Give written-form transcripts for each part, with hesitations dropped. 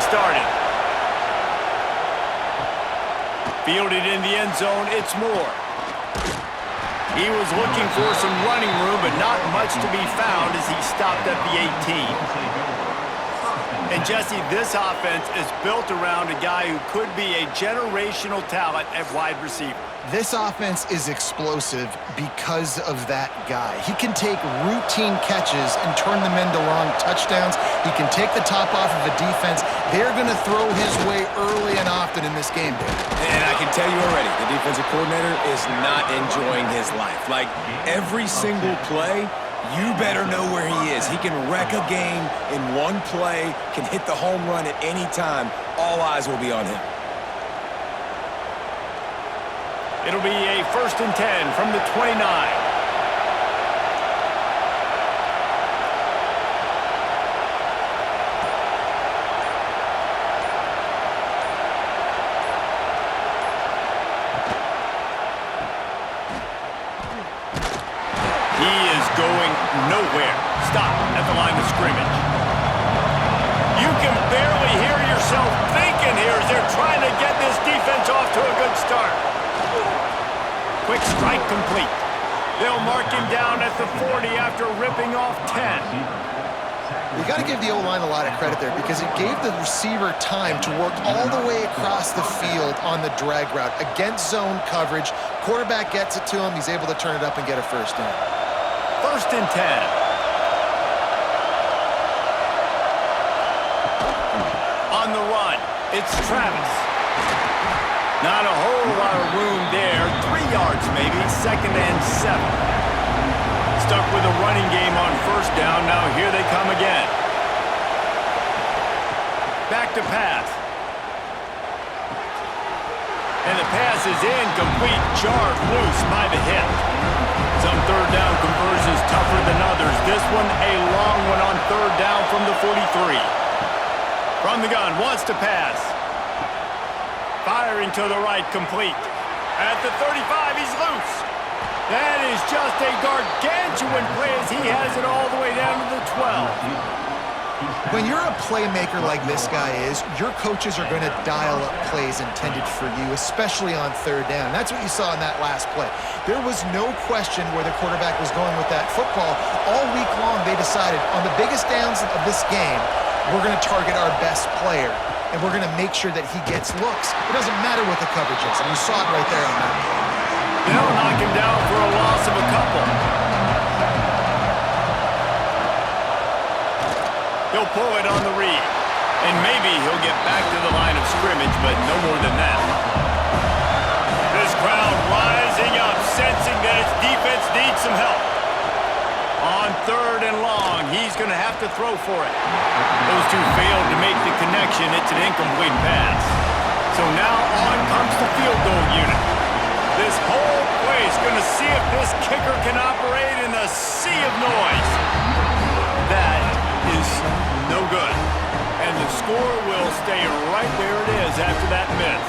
started. Fielded in the end zone, it's Moore. He was looking for some running room, but not much to be found as he stopped at the 18. And Jesse, this offense is built around a guy who could be a generational talent at wide receiver. This offense is explosive because of that guy. He can take routine catches and turn them into long touchdowns. He can take the top off of a defense. They're going to throw his way early and often in this game, David. And I can tell you already, the defensive coordinator is not enjoying his life. Like, every single play, you better know where he is. He can wreck a game in one play, can hit the home run at any time. All eyes will be on him. It'll be a 1st and 10 from the 29. Going nowhere. Stop at the line of scrimmage. You can barely hear yourself thinking here as they're trying to get this defense off to a good start. Quick strike complete. They'll mark him down at the 40 after ripping off 10. You got to give the O-line a lot of credit there because it gave the receiver time to work all the way across the field on the drag route against zone coverage. Quarterback gets it to him. He's able to turn it up and get a first down. 1st and 10. On the run, it's Travis. Not a whole lot of room there. 3 yards maybe, 2nd and 7. Stuck with a running game on 1st down. Now here they come again. Back to pass. And the pass is incomplete, jarred loose by the hip. Some 3rd down conversions tougher than others. This one a long one on 3rd down from the 43. From the gun, wants to pass. Firing to the right, complete. At the 35, he's loose. That is just a gargantuan play as he has it all the way down to the 12. When you're a playmaker like this guy is, your coaches are going to dial up plays intended for you, especially on 3rd down. That's what you saw in that last play. There was no question where the quarterback was going with that football. All week long, they decided on the biggest downs of this game, we're going to target our best player, and we're going to make sure that he gets looks. It doesn't matter what the coverage is, and you saw it right there on that play. They'll knock him down for a loss of a couple. He'll pull it on the read. And maybe he'll get back to the line of scrimmage, but no more than that. This crowd rising up, sensing that its defense needs some help. On 3rd and long, he's going to have to throw for it. Those two failed to make the connection. It's an incomplete pass. So now on comes the field goal unit. This whole play is going to see if this kicker can operate in a sea of noise. That is no good. And the score will stay right where it is after that miss.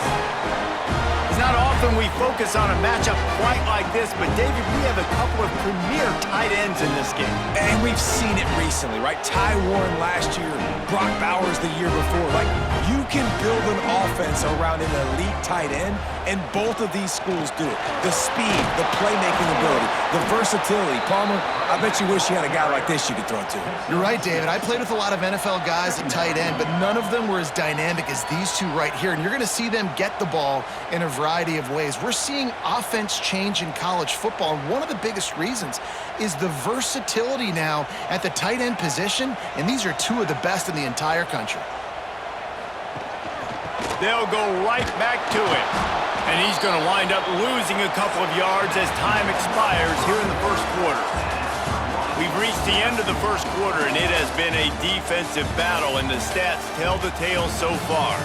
It's not often we focus on a matchup quite like this, but David, we have a couple of premier tight ends in this game. And we've seen it recently, right? Ty Warren last year, Brock Bowers the year before. Like, you can build an offense around an elite tight end, and both of these schools do it. The speed, the playmaking ability, the versatility. Palmer, I bet you wish you had a guy like this you could throw to. You're right, David. I played with a lot of NFL guys at tight end, but none of them were as dynamic as these two right here. And you're going to see them get the ball in a variety of ways. We're seeing offense change in college football, and one of the biggest reasons is the versatility now at the tight end position, and these are two of the best in the entire country. They'll go right back to it. And he's going to wind up losing a couple of yards as time expires here in the first quarter. We've reached the end of the first quarter, and it has been a defensive battle, and the stats tell the tale so far.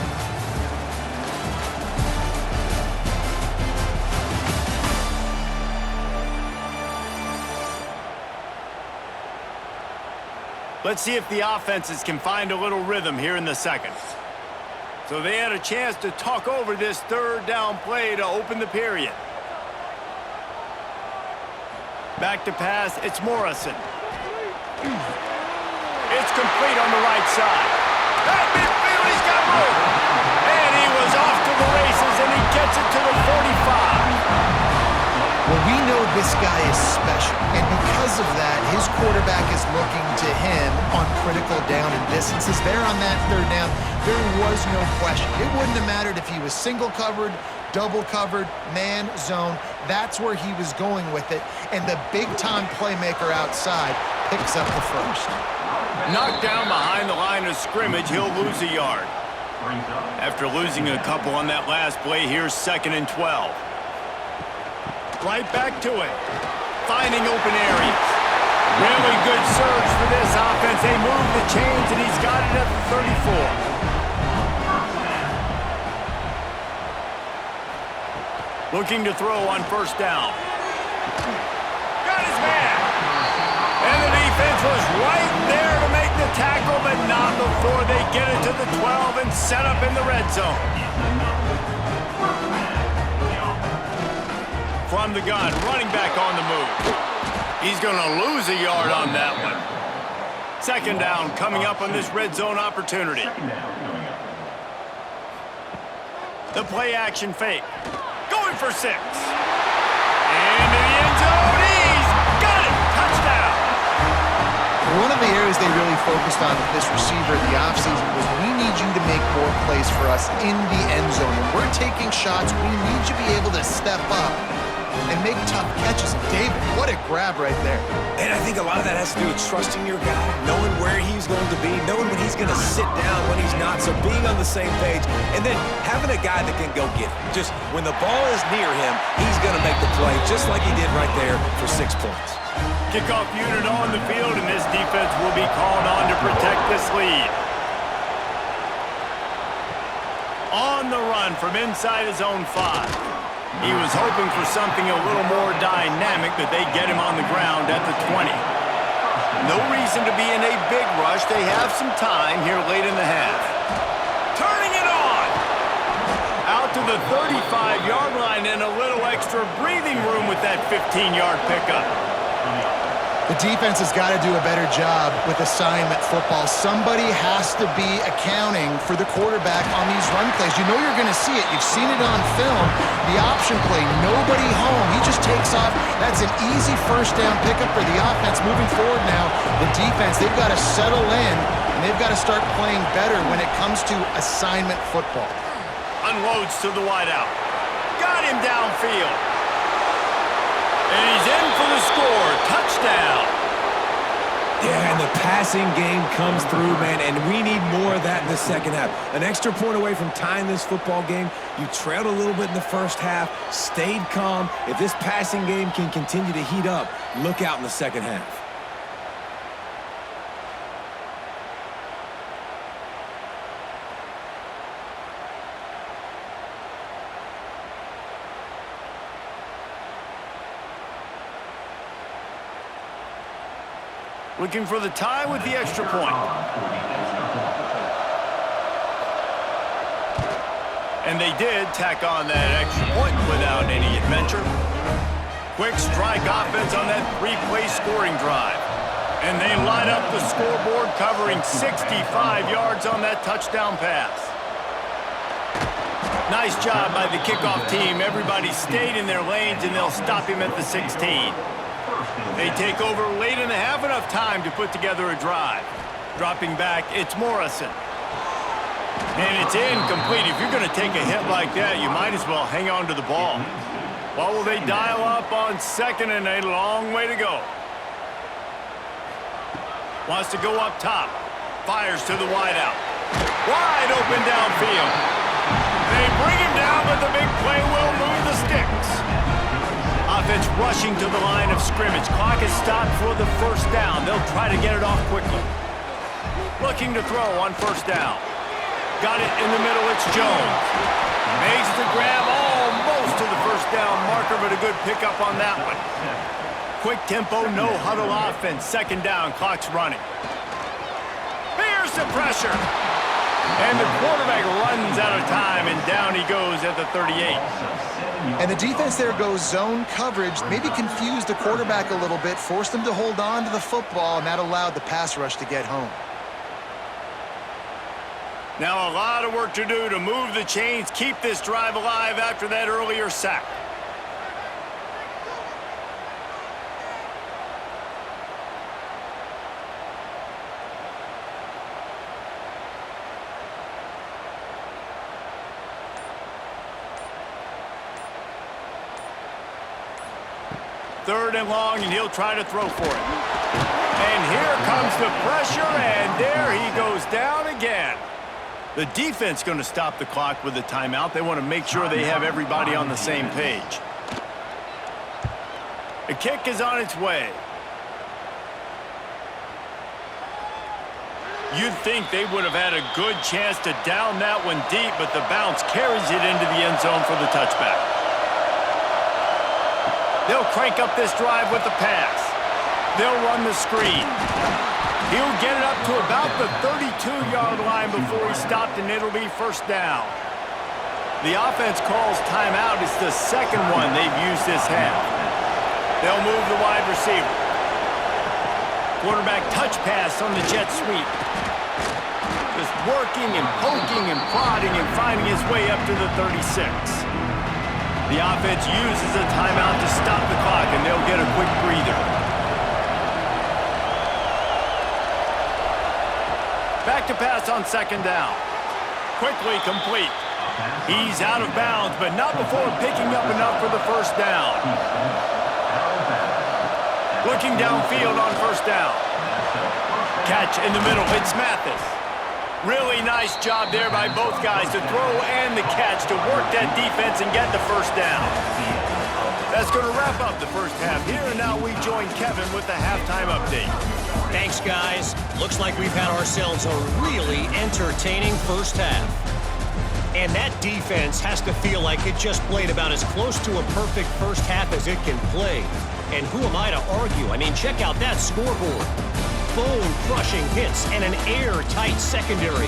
Let's see if the offenses can find a little rhythm here in the second. So they had a chance to talk over this 3rd down play to open the period. Back to pass, it's Morrison. It's complete on the right side. At midfield, he's got And he was off to the races, and he gets it to the 45. Well, we know this guy is special, and because of that, his quarterback is looking to him on critical down and distances. There on that third down, there was no question. It wouldn't have mattered if he was single covered, double covered, man, zone. That's where he was going with it, and the big-time playmaker outside picks up the first. Knocked down behind the line of scrimmage, he'll lose a yard. After losing a couple on that last play, here's 2nd and 12. Right back to it. Finding open areas. Really good surge for this offense. They move the chains, and he's got it at the 34. Looking to throw on first down. Got his man. And the defense was right there to make the tackle, but not before they get it to the 12 and set up in the red zone. From the gun, running back on the move. He's going to lose a yard on that one. 2nd down coming up on this red zone opportunity. The play action fake. Going for 6. Into the end zone. He's got it. Touchdown. One of the areas they really focused on with this receiver in the offseason was we need you to make more plays for us in the end zone. When we're taking shots, we need you to be able to step up and make tough catches. And David, what a grab right there. And I think a lot of that has to do with trusting your guy, knowing where he's going to be, knowing when he's going to sit down, when he's not, so being on the same page, and then having a guy that can go get it. Just when the ball is near him, he's going to make the play, just like he did right there for 6 points. Kickoff unit on the field, and this defense will be called on to protect this lead. On the run from inside his own 5. He was hoping for something a little more dynamic, but they get him on the ground at the 20. No reason to be in a big rush. They have some time here late in the half. Turning it on! Out to the 35-yard line and a little extra breathing room with that 15-yard pickup. The defense has got to do a better job with assignment football. Somebody has to be accounting for the quarterback on these run plays. You know you're going to see it. You've seen it on film. The option play, nobody home. He just takes off. That's an easy first down pickup for the offense. Moving forward now, the defense, they've got to settle in, and they've got to start playing better when it comes to assignment football. Unloads to the wideout. Got him downfield. And he's in for the score. Touchdown. Yeah, and the passing game comes through, man, and we need more of that in the second half. An extra point away from tying this football game. You trailed a little bit in the first half, stayed calm. If this passing game can continue to heat up, look out in the second half. Looking for the tie with the extra point. And they did tack on that extra point without any adventure. Quick strike offense on that 3-play scoring drive. And they light up the scoreboard, covering 65 yards on that touchdown pass. Nice job by the kickoff team. Everybody stayed in their lanes, and they'll stop him at the 16. They take over late in the half, enough time to put together a drive. Dropping back, it's Morrison. And it's incomplete. If you're going to take a hit like that, you might as well hang on to the ball. Well, will they dial up on 2nd and a long way to go? Wants to go up top. Fires to the wideout. Wide open downfield. They bring him down, but the big play will move the sticks. Offense rushing to the line of scrimmage. Clock is stopped for the first down. They'll try to get it off quickly. Looking to throw on first down. Got it in the middle. It's Jones. Makes the grab almost to the first down marker, but a good pickup on that one. Quick tempo, no huddle offense. 2nd down, clock's running. Here's the pressure. And the quarterback runs out of time, and down he goes at the 38. And the defense there goes zone coverage, maybe confused the quarterback a little bit, forced him to hold on to the football, and that allowed the pass rush to get home. Now a lot of work to do to move the chains, keep this drive alive after that earlier sack. Third and long, and he'll try to throw for it. And here comes the pressure, and there he goes down again. The defense going to stop the clock with a timeout. They want to make sure they have everybody on the same page. The kick is on its way. You'd think they would have had a good chance to down that one deep, but the bounce carries it into the end zone for the touchback. They'll crank up this drive with the pass. They'll run the screen. He'll get it up to about the 32-yard line before he's stopped, and it'll be first down. The offense calls timeout. It's the second one they've used this half. They'll move the wide receiver. Quarterback touch pass on the jet sweep. Just working and poking and prodding and finding his way up to the 36. The offense uses a timeout to stop the clock, and they'll get a quick breather. Back to pass on second down. Quickly complete. He's out of bounds, but not before picking up enough for the first down. Looking downfield on first down. Catch in the middle. It's Mathis. Really nice job there by both guys to throw and the catch to work that defense and get the first down. That's going to wrap up the first half here, and now we join Kevin with the halftime update. Thanks, guys. Looks like we've had ourselves a really entertaining first half. And that defense has to feel like it just played about as close to a perfect first half as it can play. And who am I to argue? I mean, check out that scoreboard. Bone-crushing hits and an airtight secondary.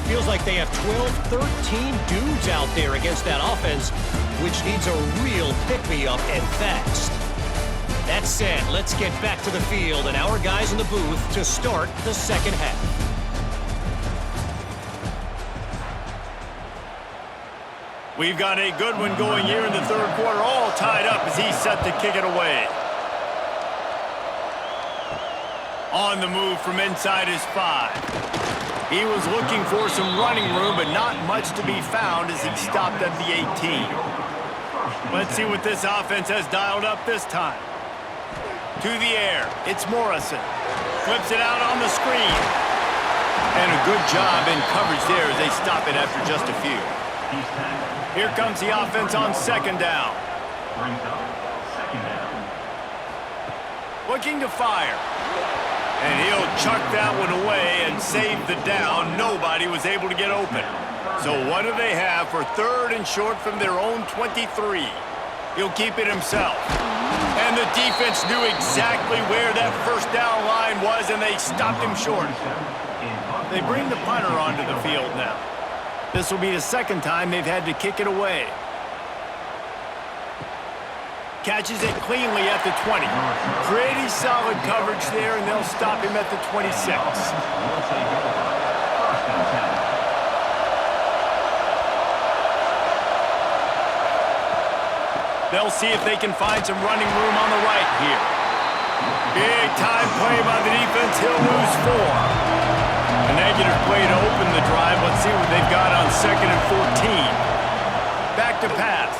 Feels like they have 12, 13 dudes out there against that offense, which needs a real pick-me-up and fast. That said, let's get back to the field and our guys in the booth to start the second half. We've got a good one going here in the third quarter, all tied up as he's set to kick it away. On the move from inside his 5. He was looking for some running room, but not much to be found as he stopped at the 18. Let's see what this offense has dialed up this time. To the air, it's Morrison. Flips it out on the screen. And a good job in coverage there as they stop it after just a few. Here comes the offense on second down. Looking to fire. And he'll chuck that one away and save the down. Nobody was able to get open. So what do they have for third and short from their own 23? He'll keep it himself. And the defense knew exactly where that first down line was, and they stopped him short. They bring the punter onto the field now. This will be the second time they've had to kick it away. Catches it cleanly at the 20. Pretty solid coverage there, and they'll stop him at the 26. They'll see if they can find some running room on the right here. Big time play by the defense. He'll lose 4. A negative play to open the drive. Let's see what they've got on second and 14. Back to pass.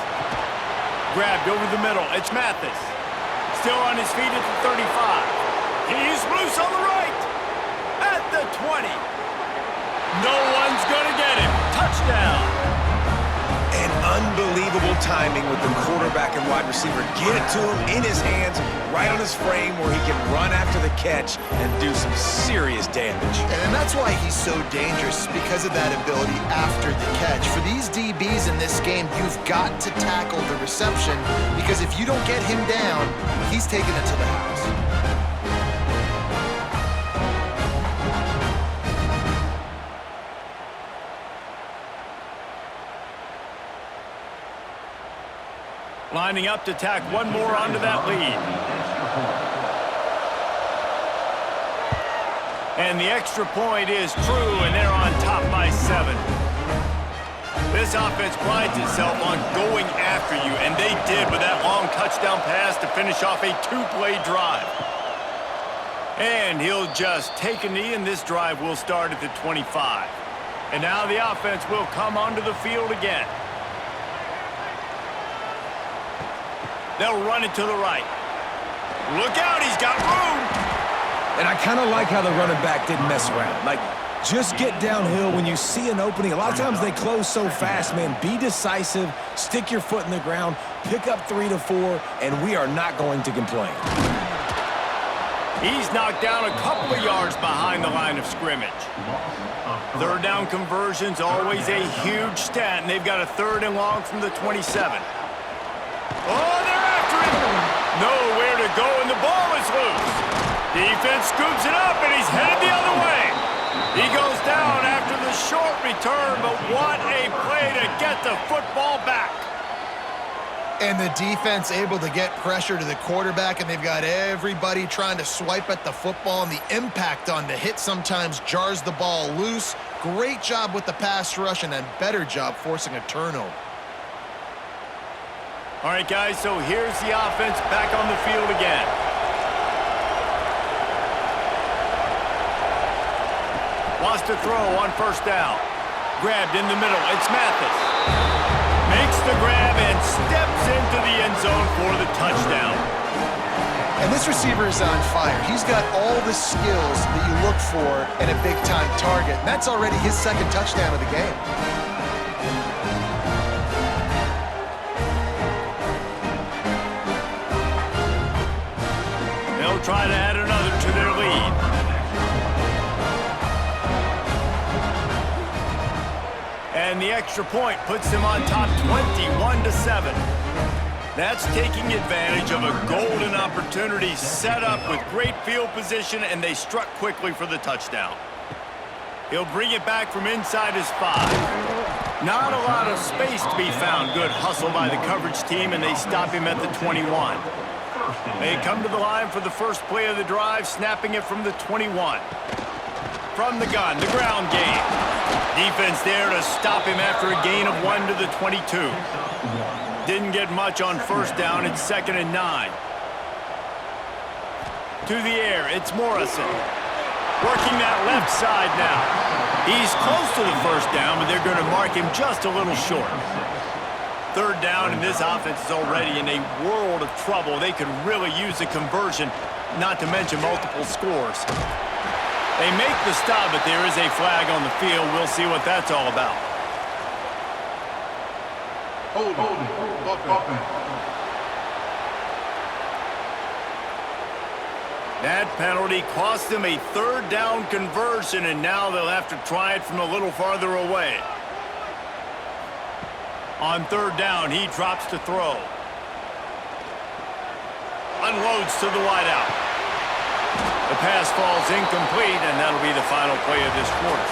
Grabbed over the middle. It's Mathis. Still on his feet at the 35. He's loose on the right. At the 20. No one's going to get him. Touchdown. And unbelievable timing with the quarterback and wide receiver. Get it to him in his hands, right on his frame where he can run after the catch and do some serious damage. And that's why he's so dangerous, because of that ability after the catch. For these DBs in this game, you've got to tackle the reception, because if you don't get him down, he's taking it to the house. Lining up to tack one more onto that lead. And the extra point is true, and they're on top by 7. This offense prides itself on going after you, and they did with that long touchdown pass to finish off a 2-play drive. And he'll just take a knee, and this drive will start at the 25. And now the offense will come onto the field again. They'll run it to the right. Look out, he's got room. And I kind of like how the running back didn't mess around. Like, just get downhill when you see an opening. A lot of times they close so fast, man. Be decisive, stick your foot in the ground, pick up 3 to 4, and we are not going to complain. He's knocked down a couple of yards behind the line of scrimmage. Third down conversion's always a huge stat, and they've got a 3rd and long from the 27. Oh, they're after him! Nowhere to go, and the ball is loose. Defense scoops it up, and he's headed the other way. He goes down after the short return, but what a play to get the football back. And the defense able to get pressure to the quarterback, and they've got everybody trying to swipe at the football, and the impact on the hit sometimes jars the ball loose. Great job with the pass rush, and a better job forcing a turnover. All right, guys, so here's the offense back on the field again. Wants to throw on 1st down. Grabbed in the middle. It's Mathis. Makes the grab and steps into the end zone for the touchdown. And this receiver is on fire. He's got all the skills that you look for in a big-time target. And that's already his 2nd touchdown of the game. They'll try to add another to their lead. And the extra point puts them on top 21-7. That's taking advantage of a golden opportunity set up with great field position, and they struck quickly for the touchdown. He'll bring it back from inside his 5. Not a lot of space to be found. Good hustle by the coverage team, and they stop him at the 21. They come to the line for the first play of the drive, snapping it from the 21. From the gun, the ground game. Defense there to stop him after a gain of 1 to the 22. Didn't get much on 1st down. It's 2nd and 9. To the air, it's Morrison. Working that left side now. He's close to the 1st down, but they're going to mark him just a little short. 3rd down, and this offense is already in a world of trouble. They could really use a conversion, not to mention multiple scores. They make the stop, but there is a flag on the field. We'll see what that's all about. Hold it. That penalty cost them a 3rd down conversion, and now they'll have to try it from a little farther away. On 3rd down, he drops to throw. Unloads to the wideout. The pass falls incomplete, and that'll be the final play of this quarter.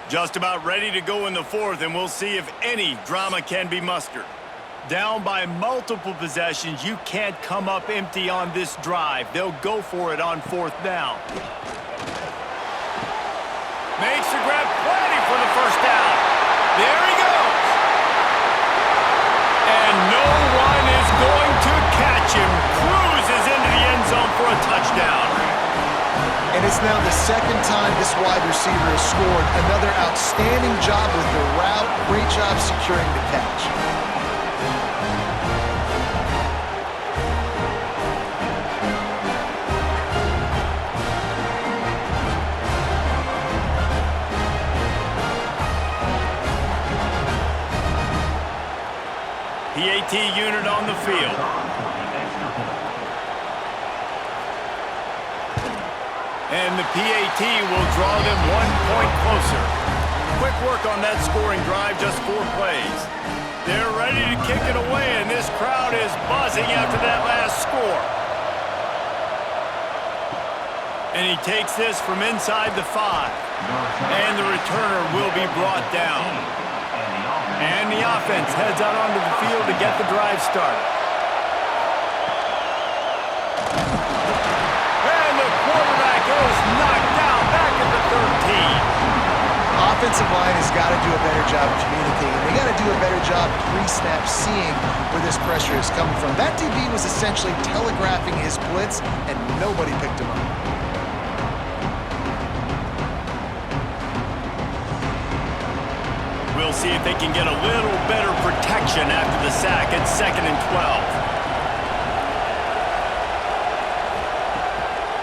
Just about ready to go in the 4th, and we'll see if any drama can be mustered. Down by multiple possessions, you can't come up empty on this drive. They'll go for it on 4th down. Makes the grab, plenty for the 1st down. There he goes. And no one is going to catch him. Cruises into the end zone for a touchdown. And it's now the 2nd time this wide receiver has scored. Another outstanding job with the route. Great job securing the catch. PAT unit on the field. And the PAT will draw them 1 point closer. Quick work on that scoring drive, just 4 plays. They're ready to kick it away, and this crowd is buzzing after that last score. And he takes this from inside the 5. And the returner will be brought down. And the offense heads out onto the field to get the drive started. And the quarterback is knocked down back at the 13. Offensive line has got to do a better job of communicating. They got to do a better job pre-snap seeing where this pressure is coming from. That DB was essentially telegraphing his blitz, and nobody picked him up. We'll see if they can get a little better protection after the sack at 2nd and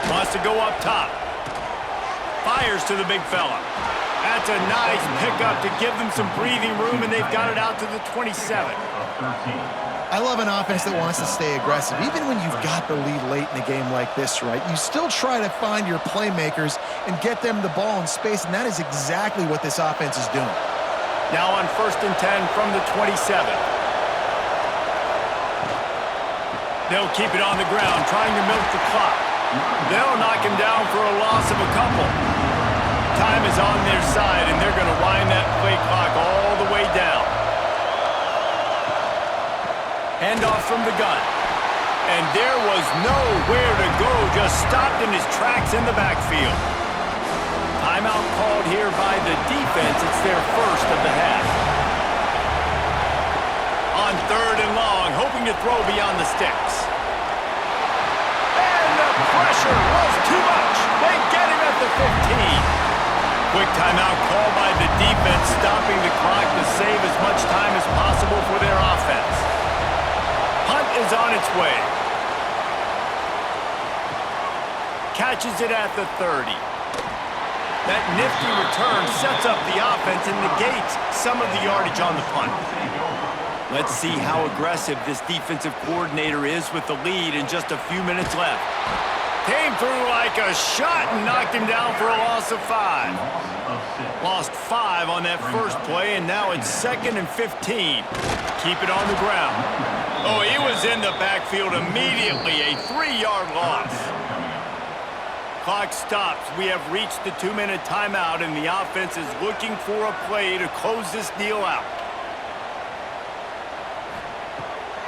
12. Wants to go up top. Fires to the big fella. That's a nice pickup to give them some breathing room, and they've got it out to the 27. I love an offense that wants to stay aggressive. Even when you've got the lead late in a game like this, right, you still try to find your playmakers and get them the ball in space, and that is exactly what this offense is doing. Now on 1st and 10 from the 27. They'll keep it on the ground, trying to milk the clock. They'll knock him down for a loss of a couple. Time is on their side, and they're going to wind that play clock all the way down. Handoff from the gun. And there was nowhere to go, just stopped in his tracks in the backfield. Timeout called here by the defense. It's their first of the half. On 3rd and long, hoping to throw beyond the sticks. And the pressure was too much. They get him at the 15. Quick timeout called by the defense, stopping the clock to save as much time as possible for their offense. Hunt is on its way. Catches it at the 30. That nifty return sets up the offense and negates some of the yardage on the punt. Let's see how aggressive this defensive coordinator is with the lead and just a few minutes left. Came through like a shot and knocked him down for a loss of 5. Lost 5 on that first play, and now it's 2nd and 15. Keep it on the ground. Oh, he was in the backfield immediately. A 3-yard loss. Clock stops. We have reached the 2-minute timeout, and the offense is looking for a play to close this deal out.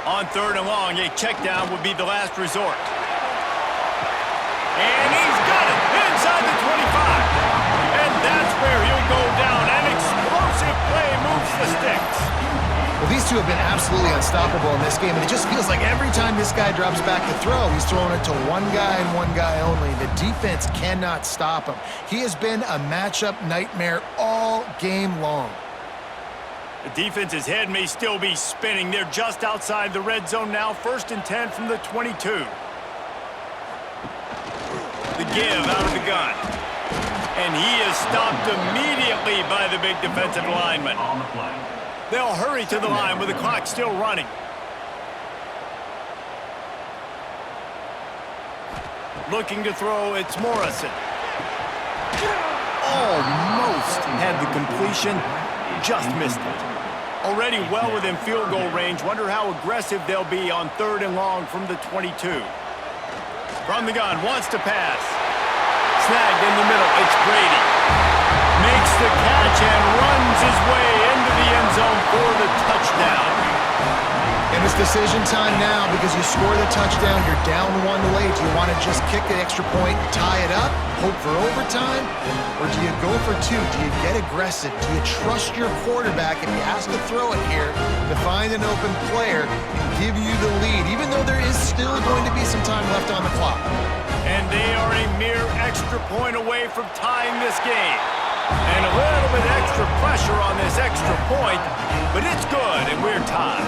On 3rd and long, a check down would be the last resort. And he's got it inside the 25. And that's where he'll go down. An explosive play moves the sticks. Well, these two have been absolutely unstoppable in this game, and it just feels like every time this guy drops back to throw, he's throwing it to one guy and one guy only. The defense cannot stop him. He has been a matchup nightmare all game long. The defense's head may still be spinning. They're just outside the red zone now. 1st and 10 from the 22. The give out of the gun. And he is stopped immediately by the big defensive lineman. They'll hurry to the line with the clock still running. Looking to throw, it's Morrison. Almost had the completion, just missed it. Already well within field goal range. Wonder how aggressive they'll be on 3rd and long from the 22. From the gun, wants to pass. Snagged in the middle, it's Brady. Makes the catch and runs his way into the end zone for the touchdown. And it's decision time now because you score the touchdown, you're down 1 late. Do you want to just kick the extra point, tie it up, hope for overtime? Or do you go for 2? Do you get aggressive? Do you trust your quarterback if he has to throw it here to find an open player and give you the lead, even though there is still going to be some time left on the clock? And they are a mere extra point away from tying this game. And a little bit extra pressure on this extra point, but it's good, and we're tied.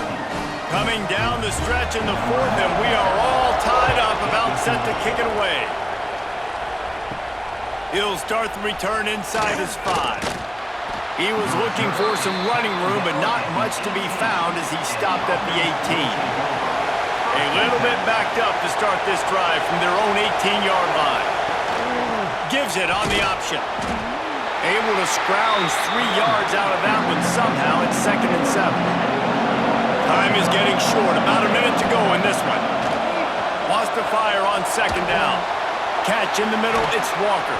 Coming down the stretch in the 4th, and we are all tied up, about set to kick it away. He'll start the return inside his 5. He was looking for some running room, but not much to be found as he stopped at the 18. A little bit backed up to start this drive from their own 18-yard line. Gives it on the option. Able to scrounge 3 yards out of that one somehow. It's 2nd and 7. Time is getting short. About a minute to go in this one. Wants to fire on 2nd down. catch in the middle. It's Walker.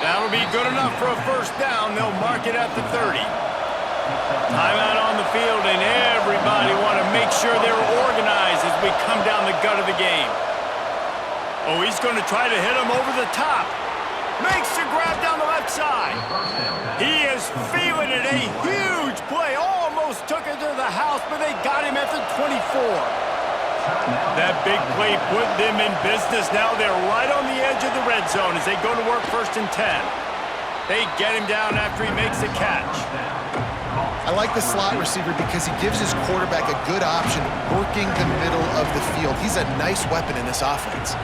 That'll be good enough for a first down. They'll mark it at the 30. Timeout on the field, and everybody want to make sure they're organized as we come down the gut of the game. Oh, he's going to try to hit him over the top. Makes the grab down the left side. He is feeling it. A huge play. Almost took it to the house, but they got him at the 24. That big play put them in business. Now they're right on the edge of the red zone as they go to work 1st and 10. They get him down after he makes the catch. I like the slot receiver because he gives his quarterback a good option working the middle of the field. He's a nice weapon in this offense.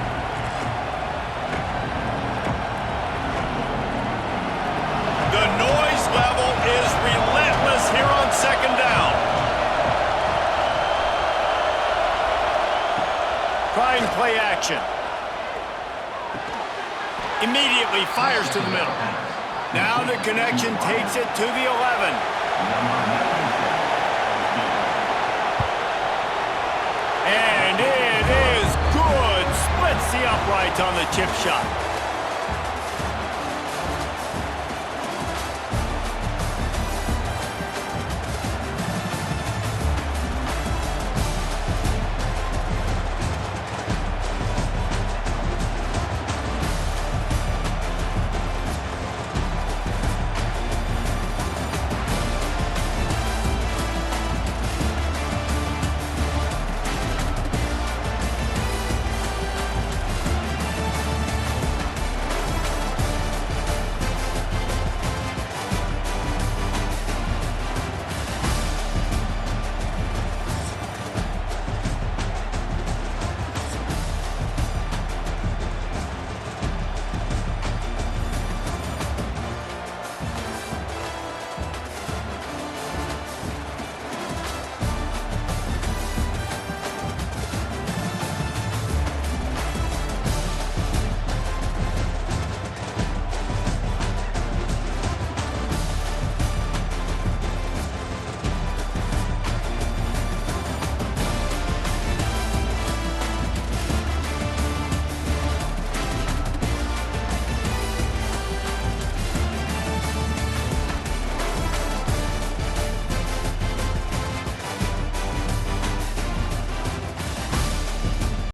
The noise level is relentless here on 2nd down. Trying play action. Immediately fires to the middle. Now the connection takes it to the 11. And it is good. Splits the uprights on the chip shot.